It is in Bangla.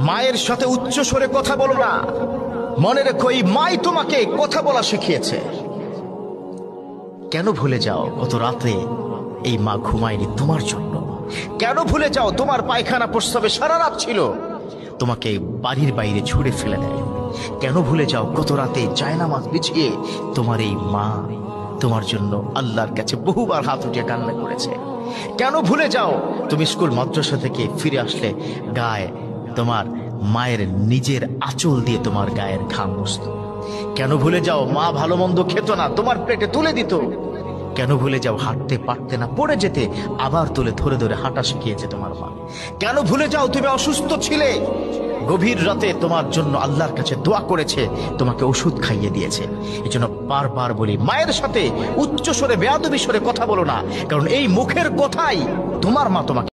মায়ের সাথে উচ্চ স্বরে কথা বলো না। মনে রেখো, এই মাই তোমাকে কথা বলা শিখিয়েছে। কেন ভুলে যাও গত রাতে এই মা ঘুমায়নি তোমার জন্য? কেন ভুলে যাও তোমার পায়খানা প্রস্রাবে সারা রাত ছিল, তোমাকে বাড়ির বাইরে ছুঁড়ে ফেলে দেয়? কেন ভুলে যাও গত রাতে জায়নামাজ বিছিয়ে তোমার এই মা তোমার জন্য আল্লাহর কাছে বহুবার হাত উঠিয়ে কান্না করেছে? কেন ভুলে যাও তুমি স্কুল মাদ্রাসা থেকে ফিরে আসলে গায়ে তোমার মায়ের নিজের আঁচল দিয়ে তোমার গায়ের ঘাম মুছত? কেন ভুলে যাও মা ভালো মন্দ খেত না, তোমার প্লেটে তুলে দিত? কেন ভুলে যাও হাঁটতে পারতে না, পড়ে যেতে আবার তুলে ধরে ধরে হাঁটা শিখিয়েছে তোমার মা? কেন ভুলে যাও তুমি অসুস্থ ছিলে, গভীর রাতে তোমার জন্য আল্লাহর কাছে দোয়া করেছে, তোমাকে ওষুধ খাইয়ে দিয়েছে? এই জন্য বারবার বলি, মায়ের সাথে উচ্চ স্বরে বেয়াদবি স্বরে কথা বলো না, কারণ এই মুখের কথাই তোমার মা তোমাকে